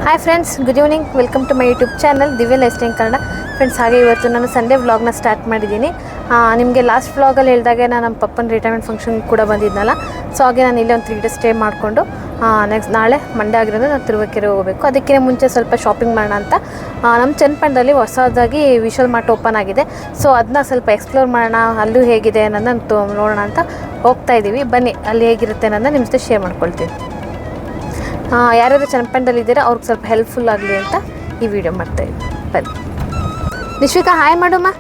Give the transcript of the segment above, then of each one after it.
Hi friends, good evening. Welcome to my YouTube channel Divya lifestyle Kannada. Friends, ಹಾಗೆ ಇವತ್ತು ನಾನು Sunday ವ್ಲಾಗ್ನ start ಮಾಡಿದ್ದೀನಿ. ನಿಮಗೆ ಲಾಸ್ಟ್ ವ್ಲಾಗಲ್ಲಿ ಹೇಳಿದಾಗೆ ನಾನು ನಮ್ಮ ಪಪ್ಪನ ರಿಟೈರ್ಮೆಂಟ್ ಫಂಕ್ಷನ್ ಕೂಡ ಬಂದಿದ್ನಲ್ಲ. ಸೊ ಹಾಗೆ ನಾನು ಇಲ್ಲೇ ಒಂದು 3 ಡೇಸ್ ಸ್ಟೇ ಮಾಡಿಕೊಂಡು ನೆಕ್ಸ್ಟ್ ನಾಳೆ ಮಂಡೇ ಆಗಿರೋದು ನಾನು ತಿರುವೇಕೆರೆ ಹೋಗಬೇಕು. ಅದಕ್ಕಿಂತ ಮುಂಚೆ ಸ್ವಲ್ಪ ಶಾಪಿಂಗ್ ಮಾಡೋಣ ಅಂತ ನಮ್ಮ ಚನ್ನಪಟ್ಟಣದಲ್ಲಿ ಹೊಸದಾಗಿ ವಿಶಾಲ್ ಮಾರ್ಟ್ ಓಪನ್ ಆಗಿದೆ. ಸೊ ಅದನ್ನ ಸ್ವಲ್ಪ ಎಕ್ಸ್ಪ್ಲೋರ್ ಮಾಡೋಣ, ಅಲ್ಲೂ ಹೇಗಿದೆ ಅನ್ನೋದನ್ನ ನೋಡೋಣ ಅಂತ ಹೋಗ್ತಾ ಇದ್ದೀವಿ. ಬನ್ನಿ, ಅಲ್ಲಿ ಹೇಗಿರುತ್ತೆ ಅನ್ನೋದನ್ನ ನಿಮ್ಮ ಜೊತೆ ಶೇರ್ ಮಾಡ್ಕೊಳ್ತೀನಿ. ಯಾರ್ಯಾರು ಚನ್ನಪಟ್ಟಣದಲ್ಲಿ ಇದ್ದೀರಾ ಅವ್ರಿಗೆ ಸ್ವಲ್ಪ ಹೆಲ್ಪ್ಫುಲ್ ಆಗಲಿ ಅಂತ ಈ ವಿಡಿಯೋ ಮಾಡ್ತಾಯಿದ್ವಿ. ಬನ್ನಿ. ನಿಶ್ವಿಕಾ, ಹಾಯ್ ಮಾಡಮ್ಮ.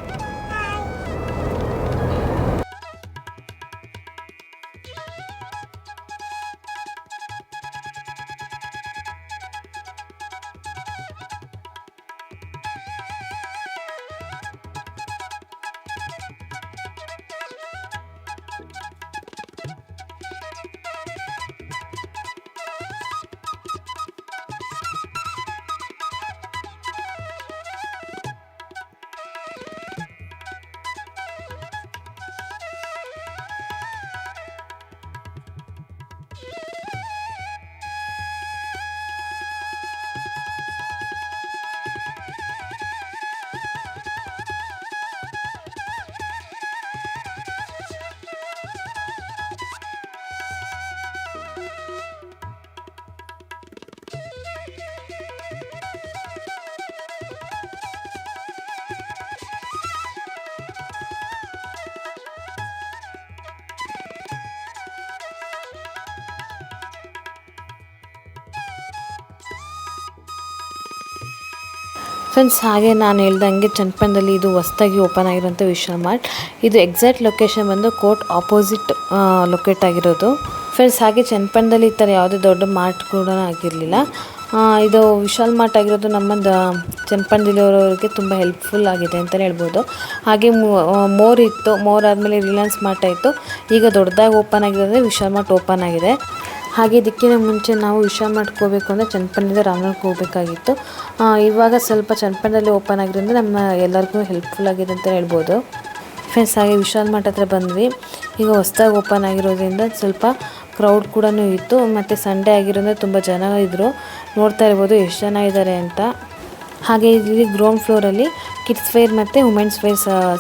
ಫ್ರೆಂಡ್ಸ್, ಹಾಗೆ ನಾನು ಹೇಳ್ದಂಗೆ ಚನ್ನಪಟ್ಟಣದಲ್ಲಿ ಇದು ಹೊಸದಾಗಿ ಓಪನ್ ಆಗಿರೋಂಥ ವಿಶಾಲ್ ಮಾರ್ಟ್. ಇದು ಎಕ್ಸಾಕ್ಟ್ ಲೊಕೇಶನ್ ಬಂದು ಕೋರ್ಟ್ ಆಪೋಸಿಟ್ ಲೊಕೇಟ್ ಆಗಿರೋದು. ಫ್ರೆಂಡ್ಸ್, ಹಾಗೆ ಚನ್ನಪಟ್ಟಣದಲ್ಲಿ ಈ ಥರ ಯಾವುದೇ ದೊಡ್ಡ ಮಾರ್ಟ್ ಕೂಡ ಆಗಿರಲಿಲ್ಲ. ಇದು ವಿಶಾಲ್ ಮಾರ್ಟ್ ಆಗಿರೋದು ನಮ್ಮ ಚನ್ನಪಟ್ಟಣದಲ್ಲಿರೋರಿಗೆ ತುಂಬ ಹೆಲ್ಪ್ಫುಲ್ ಆಗಿದೆ ಅಂತಲೇ ಹೇಳ್ಬೋದು. ಹಾಗೆ ಮೋರ್ ಇತ್ತು, ಮೋರ್ ಆದಮೇಲೆ ರಿಲಯನ್ಸ್ ಮಾರ್ಟ್ ಆಯಿತು. ಈಗ ದೊಡ್ಡದಾಗಿ ಓಪನ್ ಆಗಿರೋದ್ರೆ ವಿಶಾಲ್ ಮಾರ್ಟ್ ಓಪನ್ ಆಗಿದೆ. ಹಾಗೆ ಇದಕ್ಕಿಂತ ಮುಂಚೆ ನಾವು ವಿಶಾಲ್ ಮಾರ್ಟ್ಗೆ ಹೋಗಬೇಕು ಅಂದರೆ ಚನ್ನಪಟ್ಟಣದಿಂದ ರಾಮನಗರಕ್ಕೆ ಹೋಗಬೇಕಾಗಿತ್ತು. ಇವಾಗ ಸ್ವಲ್ಪ ಚನ್ನಪಟ್ಟಣದಲ್ಲಿ ಓಪನ್ ಆಗಿರೋದ್ರಿಂದ ನಮ್ಮ ಎಲ್ಲರಿಗೂ ಹೆಲ್ಪ್ಫುಲ್ ಆಗಿದೆ ಅಂತ ಹೇಳ್ಬೋದು. ಫ್ರೆಂಡ್ಸ್, ಹಾಗೆ ವಿಶಾಲ್ ಮಾರ್ಟ್ ಹತ್ರ ಬಂದ್ವಿ. ಈಗ ಹೊಸದಾಗಿ ಓಪನ್ ಆಗಿರೋದ್ರಿಂದ ಸ್ವಲ್ಪ ಕ್ರೌಡ್ ಕೂಡ ಇತ್ತು. ಮತ್ತು ಸಂಡೇ ಆಗಿರೋದ್ರಿಂದ ತುಂಬ ಜನ ಇದ್ದರು. ನೋಡ್ತಾ ಇರ್ಬೋದು ಎಷ್ಟು ಜನ ಇದ್ದಾರೆ ಅಂತ. ಹಾಗೆ ಇಲ್ಲಿ ಗ್ರೌಂಡ್ ಫ್ಲೋರಲ್ಲಿ ಕಿಡ್ಸ್ ವೇರ್ ಮತ್ತು ವುಮೆನ್ಸ್ ವೇರ್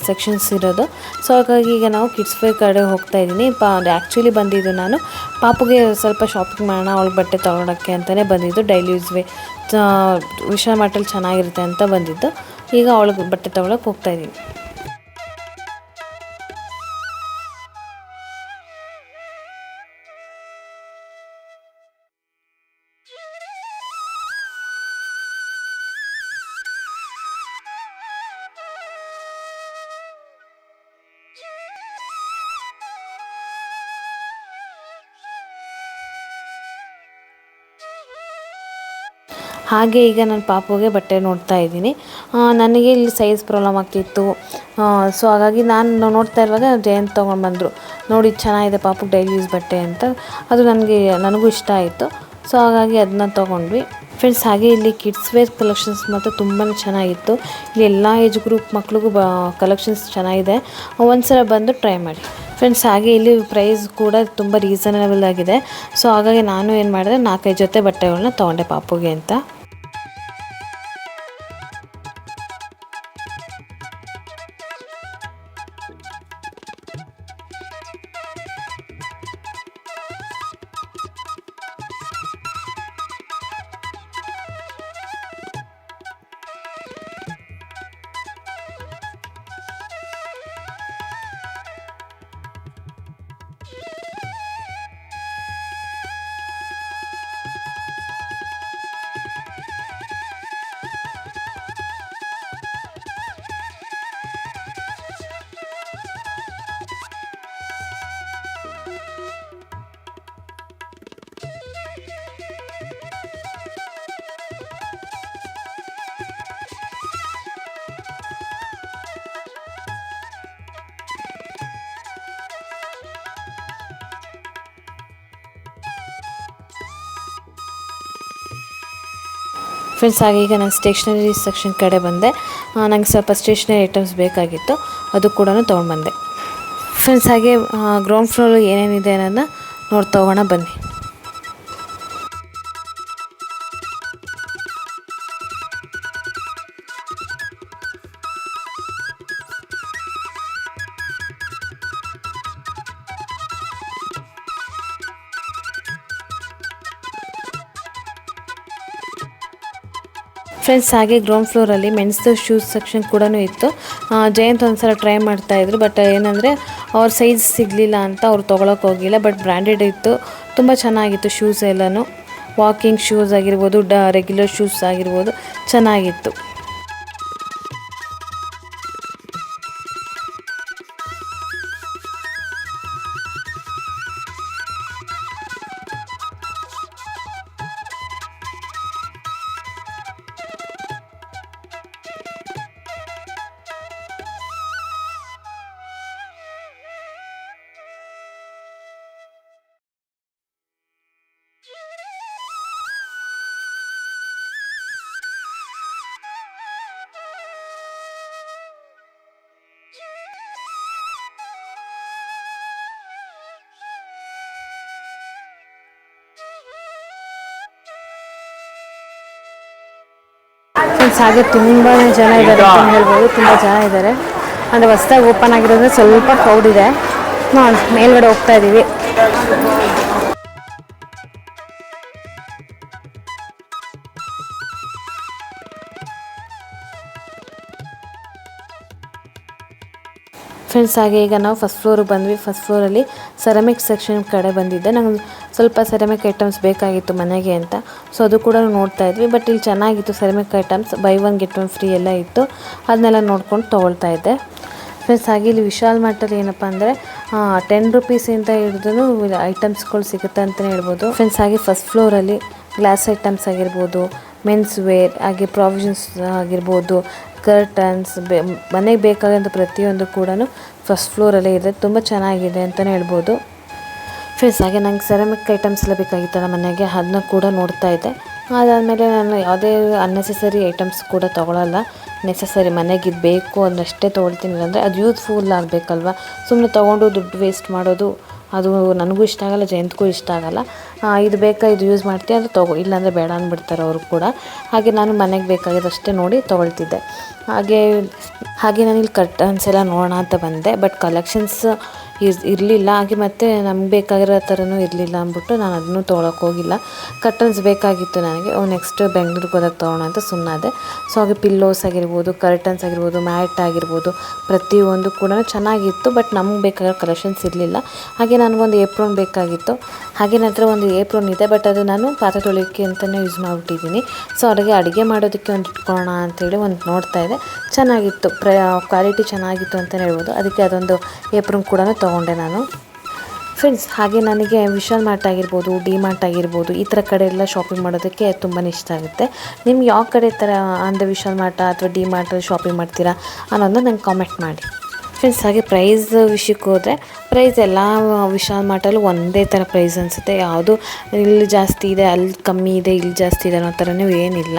ಸೆಕ್ಷನ್ಸ್ ಇರೋದು. ಸೊ ಹಾಗಾಗಿ ಈಗ ನಾವು ಕಿಡ್ಸ್ ವೇರ್ ಕಡೆ ಹೋಗ್ತಾ ಇದ್ದೀನಿ. ಆ್ಯಕ್ಚುಲಿ ಬಂದಿದ್ದು ನಾನು ಪಾಪುಗೆ ಸ್ವಲ್ಪ ಶಾಪಿಂಗ್ ಮಾಡೋಣ, ಅವಳಿಗೆ ಬಟ್ಟೆ ತೊಗೊಳೋಕ್ಕೆ ಅಂತಲೇ ಬಂದಿದ್ದು. ಡೈಲಿ ಯೂಸ್ ವೇ ವಿಶಾಲ್ ಮಾರ್ಟಲ್ಲಿ ಚೆನ್ನಾಗಿರುತ್ತೆ ಅಂತ ಬಂದಿದ್ದು. ಈಗ ಅವಳಿಗೆ ಬಟ್ಟೆ ತೊಗೊಳಕ್ಕೆ ಹೋಗ್ತಾ ಇದ್ದೀನಿ. ಹಾಗೆ ಈಗ ನಾನು ಪಾಪುಗೆ ಬಟ್ಟೆ ನೋಡ್ತಾ ಇದ್ದೀನಿ. ನನಗೆ ಇಲ್ಲಿ ಸೈಜ್ ಪ್ರಾಬ್ಲಮ್ ಆಗ್ತಿತ್ತು. ಸೊ ಹಾಗಾಗಿ ನಾನು ನೋಡ್ತಾ ಇರುವಾಗ ಜಯಂತ್ ತೊಗೊಂಡು ಬಂದರು. ನೋಡಿ, ಚೆನ್ನಾಗಿದೆ ಪಾಪುಗೆ ಡೈಲಿ ಯೂಸ್ ಬಟ್ಟೆ ಅಂತ. ಅದು ನನಗೂ ಇಷ್ಟ ಆಯಿತು. ಸೊ ಹಾಗಾಗಿ ಅದನ್ನ ತೊಗೊಂಡ್ವಿ. ಫ್ರೆಂಡ್ಸ್, ಹಾಗೆ ಇಲ್ಲಿ ಕಿಡ್ಸ್ ವೇರ್ ಕಲೆಕ್ಷನ್ಸ್ ಮಾತ್ರ ತುಂಬಾ ಚೆನ್ನಾಗಿತ್ತು. ಇಲ್ಲಿ ಎಲ್ಲ ಏಜ್ ಗ್ರೂಪ್ ಮಕ್ಳಿಗೂ ಕಲೆಕ್ಷನ್ಸ್ ಚೆನ್ನಾಗಿದೆ. ಒಂದ್ಸಲ ಬಂದು ಟ್ರೈ ಮಾಡಿ. ಫ್ರೆಂಡ್ಸ್, ಹಾಗೆ ಇಲ್ಲಿ ಪ್ರೈಸ್ ಕೂಡ ತುಂಬ ರೀಸನಬಲ್ ಆಗಿದೆ. ಸೊ ಹಾಗಾಗಿ ನಾನು ಏನು ಮಾಡಿದೆ, 4-5 ಜೊತೆ ಬಟ್ಟೆಗಳನ್ನ ತೊಗೊಂಡೆ ಪಾಪುಗೆ ಅಂತ. ಫ್ರೆಂಡ್ಸ್, ಹಾಗೆ ಈಗ ನಾನು ಸ್ಟೇಷ್ನರಿ ಸೆಕ್ಷನ್ ಕಡೆ ಬಂದೆ. ನನಗೆ ಸ್ವಲ್ಪ ಸ್ಟೇಷ್ನರಿ ಐಟಮ್ಸ್ ಬೇಕಾಗಿತ್ತು, ಅದು ಕೂಡ ತೊಗೊಂಡು ಬಂದೆ. ಫ್ರೆಂಡ್ಸ್, ಹಾಗೆ ಗ್ರೌಂಡ್ ಫ್ಲೋರ್ ಏನೇನಿದೆ ಅನ್ನೋದನ್ನ ನೋಡ್ತಾ ಹೋಗೋಣ ಬನ್ನಿ. ಫ್ರೆಂಡ್ಸ್ ಹಾಗೆ ಗ್ರೌಂಡ್ ಫ್ಲೋರಲ್ಲಿ ಮೆನ್ಸ್ದು ಶೂಸ್ ಸೆಕ್ಷನ್ ಕೂಡ ಇತ್ತು. ಜಯಂತ್ ಒಂದ್ಸಲ ಟ್ರೈ ಮಾಡ್ತಾಯಿದ್ರು, ಬಟ್ ಏನಂದರೆ ಅವ್ರ ಸೈಜ್ ಸಿಗಲಿಲ್ಲ ಅಂತ ಅವ್ರು ತೊಗೊಳಕ್ಕೆ ಹೋಗಿಲ್ಲ. ಬಟ್ ಬ್ರ್ಯಾಂಡೆಡ್ ಇತ್ತು, ತುಂಬ ಚೆನ್ನಾಗಿತ್ತು ಶೂಸ್ ಎಲ್ಲನೂ. ವಾಕಿಂಗ್ ಶೂಸ್ ಆಗಿರ್ಬೋದು, ರೆಗ್ಯುಲರ್ ಶೂಸ್ ಆಗಿರ್ಬೋದು, ಚೆನ್ನಾಗಿತ್ತು. ಫ್ರೆಂಡ್ಸ್ ಹಾಗೆ ತುಂಬಾ ಜನ ಇದ್ದಾರೆ ಅಂತ ಹೇಳ್ಬೋದು. ತುಂಬ ಜನ ಇದ್ದಾರೆ ಅಂದರೆ ಹೊಸ್ದಾಗಿ ಓಪನ್ ಆಗಿರೋದ್ರೆ ಸ್ವಲ್ಪ ಕ್ರೌಡ್ ಇದೆ. ನೋಡೋಣ, ಮೇಲ್ಗಡೆ ಹೋಗ್ತಾ ಇದ್ದೀವಿ. ಫ್ರೆಂಡ್ಸ್ ಹಾಗೆ ಈಗ ನಾವು ಫಸ್ಟ್ ಫ್ಲೋರಿಗೆ ಬಂದ್ವಿ. ಫಸ್ಟ್ ಫ್ಲೋರಲ್ಲಿ ಸೆರಾಮಿಕ್ ಸೆಕ್ಷನ್ ಕಡೆ ಬಂದಿದ್ದೆ. ನಂಗೆ ಸ್ವಲ್ಪ ಸೆರಾಮಿಕ್ ಐಟಮ್ಸ್ ಬೇಕಾಗಿತ್ತು ಮನೆಗೆ ಅಂತ, ಸೊ ಅದು ಕೂಡ ನೋಡ್ತಾ ಇದ್ವಿ. ಬಟ್ ಇಲ್ಲಿ ಚೆನ್ನಾಗಿತ್ತು ceramic items, by one get one free ಎಲ್ಲ ಇತ್ತು. ಅದನ್ನೆಲ್ಲ ನೋಡ್ಕೊಂಡು ತೊಗೊಳ್ತಾ ಇದ್ದೆ. ಫ್ರೆಂಡ್ಸ್ ಹಾಗೆ ಇಲ್ಲಿ ವಿಶಾಲ್ ಮಾರ್ಟಲ್ಲಿ ಏನಪ್ಪ ಅಂದರೆ 10 ರೂಪೀಸಿಂದ ಹಿಡಿದು ಐಟಮ್ಸ್ಗಳು ಸಿಗುತ್ತೆ ಅಂತಲೇ ಹೇಳ್ಬೋದು. ಫ್ರೆಂಡ್ಸ್ ಹಾಗೆ ಫಸ್ಟ್ ಫ್ಲೋರಲ್ಲಿ ಗ್ಲಾಸ್ ಐಟಮ್ಸ್ ಆಗಿರ್ಬೋದು, ಮೆನ್ಸ್ ವೇರ್, ಹಾಗೆ ಪ್ರಾವಿಷನ್ಸ್ ಆಗಿರ್ಬೋದು, ಕರ್ಟನ್ಸ್, ಮನೆಗೆ ಬೇಕಾದಂಥ ಪ್ರತಿಯೊಂದು ಕೂಡ ಫಸ್ಟ್ ಫ್ಲೋರಲ್ಲೇ ಇದೆ. ತುಂಬ ಚೆನ್ನಾಗಿದೆ ಅಂತಲೇ ಹೇಳ್ಬೋದು. ಫ್ರೆಂಡ್ಸ್ ಹಾಗೆ ನಂಗೆ ಸೆರಾಮಿಕ್ ಐಟಮ್ಸ್ ಎಲ್ಲ ಬೇಕಾಗಿತ್ತಲ್ಲ ಮನೆಗೆ, ಅದನ್ನ ಕೂಡ ನೋಡ್ತಾ ಇದ್ದೆ. ಅದಾದಮೇಲೆ ನಾನು ಯಾವುದೇ ಅನ್ನೆಸೆಸರಿ ಐಟಮ್ಸ್ ಕೂಡ ತೊಗೊಳಲ್ಲ. ನೆಸೆಸರಿ ಮನೆಗಿದ್ದು ಬೇಕು ಅನ್ನಷ್ಟೇ ತೊಗೊಳ್ತೀನಿ, ಅಂದರೆ ಅದು ಯೂಸ್ಫುಲ್ ಆಗಬೇಕಲ್ವ. ಸುಮ್ಮನೆ ತೊಗೊಂಡು ದುಡ್ಡು ವೇಸ್ಟ್ ಮಾಡೋದು ಅದು ನನಗೂ ಇಷ್ಟ ಆಗಲ್ಲ, ಜಯಂತ್ಗೂ ಇಷ್ಟ ಆಗಲ್ಲ. ಇದು ಬೇಕಾ, ಇದು ಯೂಸ್ ಮಾಡ್ತೀಯ ಅಂದರೆ ತೊಗೋ, ಇಲ್ಲಾಂದರೆ ಬೇಡ ಅಂದ್ಬಿಡ್ತಾರೆ ಅವರು ಕೂಡ. ಹಾಗೆ ನಾನು ಮನೆಗೆ ಬೇಕಾಗಿರೋದಷ್ಟೇ ನೋಡಿ ತೊಗೊಳ್ತಿದ್ದೆ. ಹಾಗೆ ನಾನಿಲ್ಲಿ ಕರ್ಟನ್ಸ್ ಎಲ್ಲ ನೋಡೋಣ ಅಂತ ಬಂದೆ, ಬಟ್ ಕಲೆಕ್ಷನ್ಸ್ ಇರಲಿಲ್ಲ. ಹಾಗೆ ಮತ್ತು ನಮ್ಗೆ ಬೇಕಾಗಿರೋ ಥರನೂ ಇರಲಿಲ್ಲ ಅಂದ್ಬಿಟ್ಟು ನಾನು ಅದನ್ನು ತೊಗೊಳಕ್ಕೆ ಹೋಗಿಲ್ಲ. ಕರ್ಟನ್ಸ್ ಬೇಕಾಗಿತ್ತು ನನಗೆ, ನೆಕ್ಸ್ಟ್ ಬೆಂಗ್ಳೂರಿಗೆ ಹೋದಾಗ ತೊಗೊಳೋಣ ಅಂತ ಸುಮ್ಮನಾದೆ. ಸೊ ಹಾಗೆ ಪಿಲ್ಲೋಸ್ ಆಗಿರ್ಬೋದು, ಕರ್ಟನ್ಸ್ ಆಗಿರ್ಬೋದು, ಮ್ಯಾಟ್ ಆಗಿರ್ಬೋದು, ಪ್ರತಿಯೊಂದು ಕೂಡ ಚೆನ್ನಾಗಿತ್ತು. ಬಟ್ ನಮ್ಗೆ ಬೇಕಾಗಿರೋ ಕಲೆಕ್ಷನ್ಸ್ ಇರಲಿಲ್ಲ. ಹಾಗೆ ನನಗೊಂದು ಏಪ್ರೋನ್ ಬೇಕಾಗಿತ್ತು. ಹಾಗೆ ನನ್ನ ಹತ್ರ ಒಂದು ಏಪ್ರೋನ್ ಇದೆ, ಬಟ್ ಅದು ನಾನು ಪಾತ್ರೆ ತೊಳೆಯೋಕ್ಕೆ ಅಂತಲೇ ಯೂಸ್ ಮಾಡಿಬಿಟ್ಟಿದ್ದೀನಿ. ಸೊ ಅವ್ರಿಗೆ ಅಡುಗೆ ಮಾಡೋದಕ್ಕೆ ಒಂದು ಇಟ್ಕೊಳ್ಳೋಣ ಅಂತೇಳಿ ಒಂದು ನೋಡ್ತಾ ಇದೆ. ಚೆನ್ನಾಗಿತ್ತು, ಕ್ವಾಲಿಟಿ ಚೆನ್ನಾಗಿತ್ತು ಅಂತಲೇ ಹೇಳ್ಬೋದು. ಅದಕ್ಕೆ ಅದೊಂದು ಏಪ್ರೋನ್ ಕೂಡ ತೊಗೊಂಡೆ ನಾನು. ಫ್ರೆಂಡ್ಸ್ ಹಾಗೆ ನನಗೆ ವಿಶಾಲ್ ಮಾರ್ಟ್ ಆಗಿರ್ಬೋದು, ಡಿ ಮಾರ್ಟ್ ಆಗಿರ್ಬೋದು, ಈ ಥರ ಕಡೆ ಎಲ್ಲ ಶಾಪಿಂಗ್ ಮಾಡೋದಕ್ಕೆ ತುಂಬಾ ಇಷ್ಟ ಆಗುತ್ತೆ. ನಿಮ್ಗೆ ಯಾವ ಕಡೆ ಥರ ಅಂದರೆ ವಿಶಾಲ್ ಮಾರ್ಟ ಅಥವಾ ಡಿ ಮಾರ್ಟಲ್ಲಿ ಶಾಪಿಂಗ್ ಮಾಡ್ತೀರಾ ಅನ್ನೋದನ್ನ ನಂಗೆ ಕಾಮೆಂಟ್ ಮಾಡಿ. ಫ್ರೆಂಡ್ಸ್ ಹಾಗೆ ಪ್ರೈಸ್ ವಿಷಯಕ್ಕೆ ಹೋದರೆ, ಪ್ರೈಸ್ ಎಲ್ಲ ವಿಶಾಲ್ ಮಾರ್ಟಲ್ಲೂ ಒಂದೇ ಥರ ಪ್ರೈಸ್ ಅನಿಸುತ್ತೆ. ಯಾವುದು ಇಲ್ಲಿ ಜಾಸ್ತಿ ಇದೆ, ಅಲ್ಲಿ ಕಮ್ಮಿ ಇದೆ, ಇಲ್ಲಿ ಜಾಸ್ತಿ ಇದೆ ಅನ್ನೋ ಥರನೂ ಏನಿಲ್ಲ.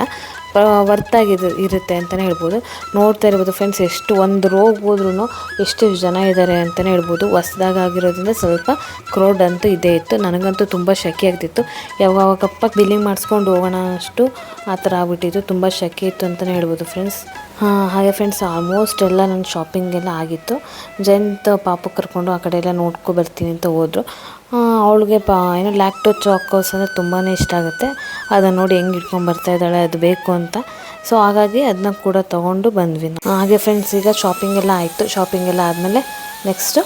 ಇರುತ್ತೆ ಅಂತಲೇ ಹೇಳ್ಬೋದು. ನೋಡ್ತಾ ಇರ್ಬೋದು ಫ್ರೆಂಡ್ಸ್, ಎಷ್ಟು ಒಂದು ರೋಗೆ ಹೋದ್ರೂ ಎಷ್ಟು ಜನ ಇದ್ದಾರೆ ಅಂತಲೇ ಹೇಳ್ಬೋದು. ಹೊಸ್ದಾಗಿರೋದ್ರಿಂದ ಸ್ವಲ್ಪ ಕ್ರೌಡ್ ಅಂತೂ ಇದೇ ಇತ್ತು. ನನಗಂತೂ ತುಂಬ ಶೆಕೆ ಆಗ್ತಿತ್ತು. ಯಾವಾಗಪ್ಪ ಬಿಲ್ಲಿಂಗ್ ಮಾಡಿಸ್ಕೊಂಡು ಹೋಗೋಣ ಅಷ್ಟು ಆ ಥರ ಆಗ್ಬಿಟ್ಟಿತ್ತು. ತುಂಬ ಶೆಕೆ ಇತ್ತು ಅಂತಲೇ ಹೇಳ್ಬೋದು ಫ್ರೆಂಡ್ಸ್. ಹಾಗೆ ಫ್ರೆಂಡ್ಸ್ ಆಲ್ಮೋಸ್ಟ್ ಎಲ್ಲ ನನ್ನ ಶಾಪಿಂಗ್ ಎಲ್ಲ ಆಗಿತ್ತು. ಜಯಂತ್ ಪಾಪು ಕರ್ಕೊಂಡು ಆ ಕಡೆ ಎಲ್ಲ ನೋಡ್ಕೊ ಬರ್ತೀನಿ ಅಂತ ಹೋದರು. ಅವಳಿಗೆ ಏನೋ ಲ್ಯಾಕ್ಟೋ ಚಾಕೋಸ್ ಅಂದರೆ ತುಂಬಾ ಇಷ್ಟ ಆಗುತ್ತೆ. ಅದನ್ನು ನೋಡಿ ಹೆಂಗೆ ಇಟ್ಕೊಂಡು ಬರ್ತಾ ಇದ್ದಾಳೆ, ಅದು ಬೇಕು ಅಂತ. ಸೊ ಹಾಗಾಗಿ ಅದನ್ನ ಕೂಡ ತೊಗೊಂಡು ಬಂದ್ವಿ. ಹಾಗೆ ಫ್ರೆಂಡ್ಸ್ ಈಗ ಶಾಪಿಂಗ್ ಎಲ್ಲ ಆಯಿತು. ಶಾಪಿಂಗ್ ಎಲ್ಲ ಆದಮೇಲೆ ನೆಕ್ಸ್ಟು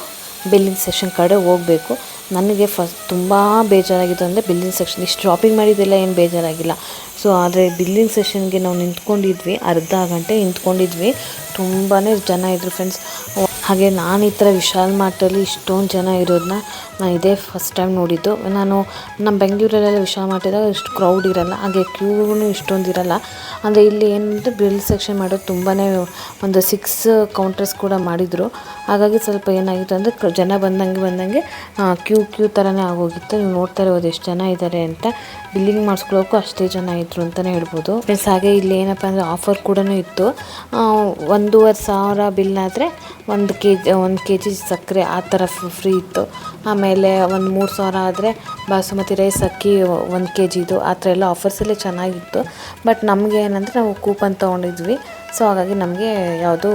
ಬಿಲ್ಲಿಂಗ್ ಸೆಕ್ಷನ್ ಕಡೆ ಹೋಗಬೇಕು. ನನಗೆ ತುಂಬ ಬೇಜಾರಾಗಿತ್ತು ಅಂದರೆ ಬಿಲ್ಲಿಂಗ್ ಸೆಕ್ಷನ್. ಇಷ್ಟು ಶಾಪಿಂಗ್ ಮಾಡಿದ್ದೆಲ್ಲ ಏನು ಬೇಜಾರಾಗಿಲ್ಲ. ಸೊ ಆದರೆ ಬಿಲ್ಲಿಂಗ್ ಸೆಷನ್ಗೆ ನಾವು ನಿಂತ್ಕೊಂಡಿದ್ವಿ, ಅರ್ಧ ಗಂಟೆ ನಿಂತ್ಕೊಂಡಿದ್ವಿ. ತುಂಬಾ ಜನ ಇದ್ದರು ಫ್ರೆಂಡ್ಸ್. ಹಾಗೆ ನಾನು ಈ ಥರ ವಿಶಾಲ್ ಮಾರ್ಟಲ್ಲಿ ಇಷ್ಟೊಂದು ಜನ ಇರೋದನ್ನ ನಾನು ಇದೇ ಫಸ್ಟ್ ಟೈಮ್ ನೋಡಿದ್ದು. ನಾನು ನಮ್ಮ ಬೆಂಗಳೂರಲ್ಲೆಲ್ಲ ವಿಶಾಲ್ ಮಾರ್ಟಿದಾಗ ಇಷ್ಟು ಕ್ರೌಡ್ ಇರೋಲ್ಲ, ಹಾಗೆ ಕ್ಯೂನು ಇಷ್ಟೊಂದು ಇರೋಲ್ಲ. ಅಂದರೆ ಇಲ್ಲಿ ಏನಂದರೆ ಬಿಲ್ ಸೆಕ್ಷನ್ ಮಾಡೋದು ತುಂಬಾ ಒಂದು 6 ಕೌಂಟರ್ಸ್ ಕೂಡ ಮಾಡಿದರು. ಹಾಗಾಗಿ ಸ್ವಲ್ಪ ಏನಾಗಿತ್ತು ಅಂದರೆ ಜನ ಬಂದಂಗೆ ಕ್ಯೂ ಥರನೇ ಆಗೋಗಿತ್ತು. ನೀವು ನೋಡ್ತಾ ಇರೋದು ಎಷ್ಟು ಜನ ಇದ್ದಾರೆ ಅಂತ. ಬಿಲ್ಲಿಂಗ್ ಮಾಡಿಸ್ಕೊಳ್ಳೋಕ್ಕೂ ಅಷ್ಟೇ ಜನ ಇದ್ದರು ಅಂತಲೇ ಹೇಳ್ಬೋದು ಫ್ರೆಂಡ್ಸ್. ಹಾಗೆ ಇಲ್ಲಿ ಏನಪ್ಪ ಅಂದರೆ ಆಫರ್ ಕೂಡ ಇತ್ತು. 1,500 ಬಿಲ್ ಆದರೆ 1 kg ಸಕ್ಕರೆ ಆ ಥರ ಫ್ರೀ ಇತ್ತು. ಆಮೇಲೆ 3,000 ಆದರೆ ಬಾಸುಮತಿ ರೈಸ್ ಅಕ್ಕಿ 1 kgದು ಆ ಥರ ಎಲ್ಲ ಆಫರ್ಸಲ್ಲೇ ಚೆನ್ನಾಗಿತ್ತು. ಬಟ್ ನಮಗೆ ಏನಂದರೆ ನಾವು ಕೂಪನ್ ತೊಗೊಂಡಿದ್ವಿ. ಸೊ ಹಾಗಾಗಿ ನಮಗೆ ಯಾವುದು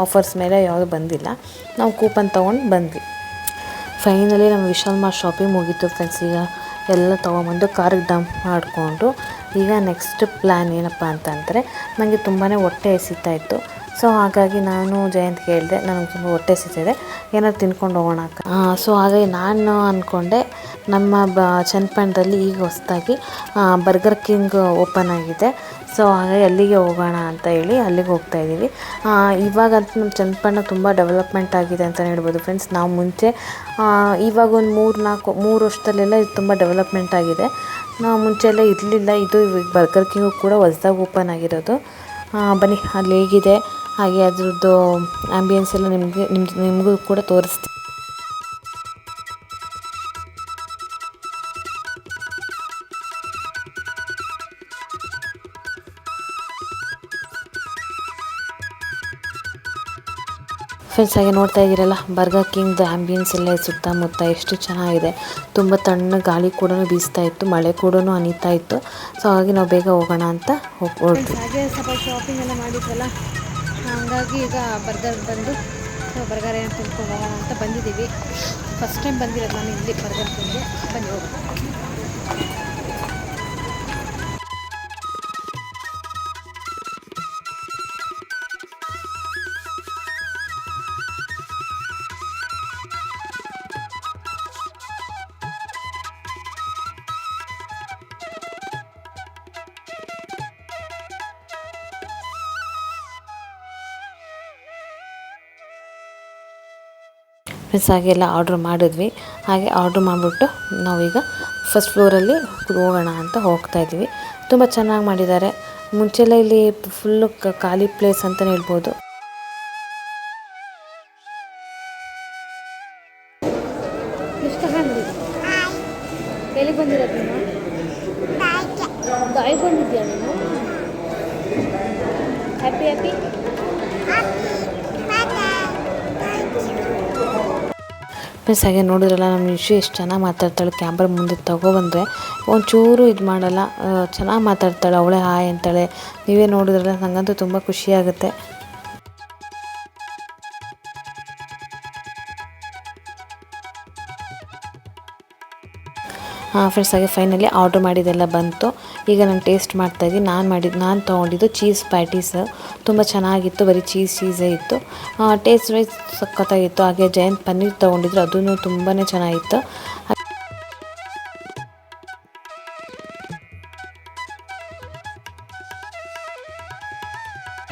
ಆಫರ್ಸ್ ಮೇಲೆ ಯಾವುದು ಬಂದಿಲ್ಲ. ನಾವು ಕೂಪನ್ ತೊಗೊಂಡು ಬಂದ್ವಿ. ಫೈನಲಿ ನಮ್ಮ ವಿಶಾಲ್ ಮಾರ್ಟ್ ಶಾಪಿಂಗ್ ಮುಗೀತು ಫ್ರೆಂಡ್ಸ್. ಈಗ ಎಲ್ಲ ತೊಗೊಂಬಂದು ಕಾರಿಗೆ ಡಂಪ್ ಮಾಡಿಕೊಂಡು ಈಗ ನೆಕ್ಸ್ಟ್ ಪ್ಲ್ಯಾನ್ ಏನಪ್ಪ ಅಂತಂದರೆ ನನಗೆ ತುಂಬಾ ಹೊಟ್ಟೆ ಹಸಿತಾಯಿತ್ತು. ಸೊ ಹಾಗಾಗಿ ನಾನು ಜಯಂತ್ ಹೇಳಿದೆ, ನನಗೆ ತುಂಬ ಹೊಟ್ಟೆ ಹಸಿತಿದೆ, ಏನಾದ್ರು ತಿನ್ಕೊಂಡು ಹೋಗೋಣ ಅಕ್ಕ. ಸೊ ಹಾಗಾಗಿ ನಾನು ಅಂದ್ಕೊಂಡೆ ನಮ್ಮ ಚನ್ನಪಟ್ಟಣದಲ್ಲಿ ಈಗ ಹೊಸದಾಗಿ ಬರ್ಗರ್ ಕಿಂಗ್ ಓಪನ್ ಆಗಿದೆ. ಸೊ ಹಾಗಾಗಿ ಅಲ್ಲಿಗೆ ಹೋಗೋಣ ಅಂತ ಹೇಳಿ ಅಲ್ಲಿಗೆ ಹೋಗ್ತಾ ಇದ್ದೀವಿ. ಇವಾಗಂತೂ ನಮ್ಮ ಚನ್ನಪಟ್ಟಣ ತುಂಬ ಡೆವಲಪ್ಮೆಂಟ್ ಆಗಿದೆ ಅಂತಲೇ ಹೇಳ್ಬೋದು ಫ್ರೆಂಡ್ಸ್. ನಾವು ಮುಂಚೆ ಇವಾಗ ಒಂದು 3 ವರ್ಷದಲ್ಲೆಲ್ಲ ಇದು ತುಂಬ ಡೆವಲಪ್ಮೆಂಟ್ ಆಗಿದೆ. ನಾವು ಮುಂಚೆ ಎಲ್ಲ ಇರಲಿಲ್ಲ. ಇದು ಬರ್ಗರ್ ಕಿಂಗು ಕೂಡ ಹೊಸದಾಗಿ ಓಪನ್ ಆಗಿರೋದು. ಬನ್ನಿ ಅಲ್ಲಿ ಹೇಗಿದೆ ಹಾಗೆ ಅದ್ರದ್ದು ಆ್ಯಂಬಿಯನ್ಸ್ ಎಲ್ಲ ನಿಮಗೂ ಕೂಡ ತೋರಿಸ್ತೀನಿ. ಫ್ರೆಂಡ್ಸ್, ಹಾಗೆ ನೋಡ್ತಾ ಇದ್ದೀರಲ್ಲ ಬರ್ಗರ್ ಕಿಂಗ್ದು ಆ್ಯಂಬಿಯನ್ಸ್ ಎಲ್ಲ ಸುತ್ತಮುತ್ತ ಎಷ್ಟು ಚೆನ್ನಾಗಿದೆ. ತುಂಬ ತಣ್ಣ ಗಾಳಿ ಕೂಡ ಬೀಸ್ತಾ ಇತ್ತು, ಮಳೆ ಕೂಡ ಹನಿತಾ ಇತ್ತು. ಸೊ ಹಾಗಾಗಿ ನಾವು ಬೇಗ ಹೋಗೋಣ ಅಂತ ಹೊರಟ್ವಿ. ಹಾಗೆ ಸ್ವಲ್ಪ ಶಾಪಿಂಗ್ ಎಲ್ಲ ಮಾಡಿದ್ವಲ್ಲ, ಹಾಗಾಗಿ ಈಗ ಬರ್ಗರ್ ಬಂದು ಬರ್ಗರ್ ಏನು ತಿನ್ಕೊಂಡು ಹೋಗೋಣ ಅಂತ ಬಂದಿದ್ದೀವಿ. ಫಸ್ಟ್ ಟೈಮ್ ಬಂದಿರೋದು ನಾನು ಇಲ್ಲಿ ಬರ್ಗರ್ ತಿಂದು. ಬನ್ನಿ ಹೋಗೋಣ. ಫ್ರೆಂಡ್ಸ್, ಹಾಗೆಲ್ಲ ಆರ್ಡ್ರ್ ಮಾಡಿದ್ವಿ. ಹಾಗೆ ಆರ್ಡ್ರ್ ಮಾಡಿಬಿಟ್ಟು ನಾವೀಗ ಫಸ್ಟ್ ಫ್ಲೋರಲ್ಲಿ ಹೋಗೋಣ ಅಂತ ಹೋಗ್ತಾಯಿದ್ವಿ. ತುಂಬ ಚೆನ್ನಾಗಿ ಮಾಡಿದ್ದಾರೆ. ಮುಂಚೆಲ್ಲ ಇಲ್ಲಿ ಫುಲ್ಲು ಖಾಲಿ ಪ್ಲೇಸ್ ಅಂತಲೇ ಹೇಳ್ಬೋದು. ಎಲ್ಲಿಗೆ ಬಂದಿರೋದು ನೀನು? ಗಾಯಕ್ಕೆ ಬಂದಿದ್ಯಾ ನೀನು? Happy happy. ಫ್ರೆಂಡ್ಸ್, ಹಾಗೆ ನೋಡಿದ್ರಲ್ಲ ನಮ್ಮ ಇಶ್ಯೂ ಎಷ್ಟು ಚೆನ್ನಾಗಿ ಮಾತಾಡ್ತಾಳೆ. ಕ್ಯಾಮ್ರಾ ಮುಂದೆ ತೊಗೊಬಂದರೆ ಒಂಚೂರು ಇದು ಮಾಡಲ್ಲ, ಚೆನ್ನಾಗಿ ಮಾತಾಡ್ತಾಳೆ. ಅವಳೇ ಹಾಯ್ ಅಂತಾಳೆ. ನೀವೇ ನೋಡಿದ್ರಲ್ಲ, ನನಗಂತೂ ತುಂಬ ಖುಷಿಯಾಗುತ್ತೆ. ಫ್ರೆಂಡ್ಸ್, ಹಾಗೆ ಫೈನಲಿ ಆರ್ಡ್ರ್ ಮಾಡಿದ್ದೆಲ್ಲ ಬಂತು. ಈಗ ನಾನು ಟೇಸ್ಟ್ ಮಾಡ್ತಾಯಿದ್ದೀನಿ. ನಾನು ತೊಗೊಂಡಿದ್ದು ಚೀಸ್ ಪ್ಯಾಟೀಸ್. ತುಂಬ ಚೆನ್ನಾಗಿತ್ತು. ಬರೀ ಚೀಸೇ ಇತ್ತು. ಟೇಸ್ಟ್ ವೈಸ್ ಸಖತ್ತಾಗಿತ್ತು. ಹಾಗೆ ಜಯಂತ್ ಪನ್ನೀರ್ ತೊಗೊಂಡಿದ್ರು, ಅದೂ ತುಂಬಾ ಚೆನ್ನಾಗಿತ್ತು.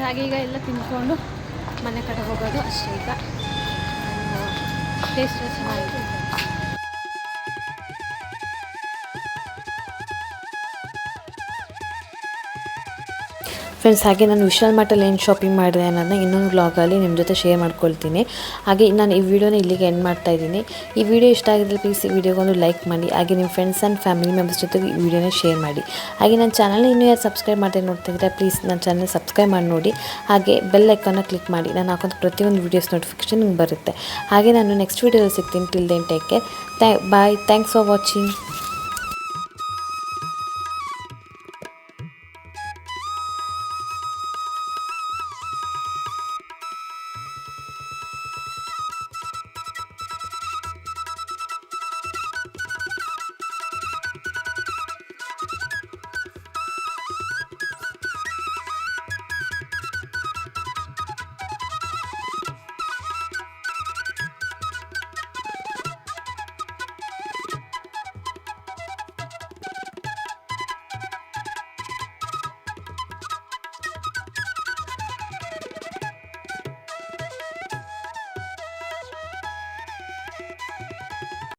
ಹಾಗೆ ಈಗ ಎಲ್ಲ ತಿನ್ಕೊಂಡು ಮನೆ ಕಡೆ ಹೋಗೋದು ಅಷ್ಟೇ. ಈಗ ಟೇಸ್ಟ್ ಚೆನ್ನಾಗಿತ್ತು. ಫ್ರೆಂಡ್ಸ್, ಹಾಗೆ ನಾನು ವಿಶಾಲ್ ಮಾರ್ಟಲ್ಲಿ ಏನು ಶಾಪಿಂಗ್ ಮಾಡಿದೆ ಅನ್ನೋದನ್ನ ಇನ್ನೊಂದು ವ್ಲಾಗಲ್ಲಿ ನಿಮ್ಮ ಜೊತೆ ಶೇರ್ ಮಾಡ್ಕೊಳ್ತೀನಿ. ಹಾಗೆ ನಾನು ಈ ವಿಡಿಯೋನ ಇಲ್ಲಿಗೆ ಎಂಡ್ ಮಾಡ್ತಾಯಿದ್ದೀನಿ. ಈ ವಿಡಿಯೋ ಇಷ್ಟ ಆಗಿದ್ರೆ ಪ್ಲೀಸ್ ಈ ವಿಡಿಯೋಗೊಂದು ಲೈಕ್ ಮಾಡಿ. ಹಾಗೆ ನಿಮ್ಮ ಫ್ರೆಂಡ್ಸ್ ಆ್ಯಂಡ್ ಫ್ಯಾಮಿಲಿ ಮೆಂಬರ್ಸ್ ಜೊತೆಗೆ ಈ ವಿಡಿಯೋನ ಶೇರ್ ಮಾಡಿ. ಹಾಗೆ ನನ್ನ ಚಾನಲ್ನ ಇನ್ನೂ ಯಾರು ಸಬ್ಸ್ಕ್ರೈಬ್ ಮಾಡಿ ನೋಡ್ತಿದ್ರೆ ಪ್ಲೀಸ್ ನನ್ನ ಚಾನಲ್ ಸಬ್ಸ್ಕ್ರೈಬ್ ಮಾಡಿ ನೋಡಿ. ಹಾಗೆ ಬೆಲ್ ಐಕಾನ್ನ ಕ್ಲಿಕ್ ಮಾಡಿ. ನಾನು ಹಾಕೋಂಥ ಪ್ರತಿಯೊಂದು ವೀಡಿಯೋಸ್ ನೋಟಿಫಿಕೇಷನ್ ನಿಮ್ಗೆ ಬರುತ್ತೆ. ಹಾಗೆ ನಾನು ನೆಕ್ಸ್ಟ್ ವೀಡಿಯೋದಲ್ಲಿ ಸಿಗ್ತೀನಿ. Till then take care. Bye. Thanks for watching.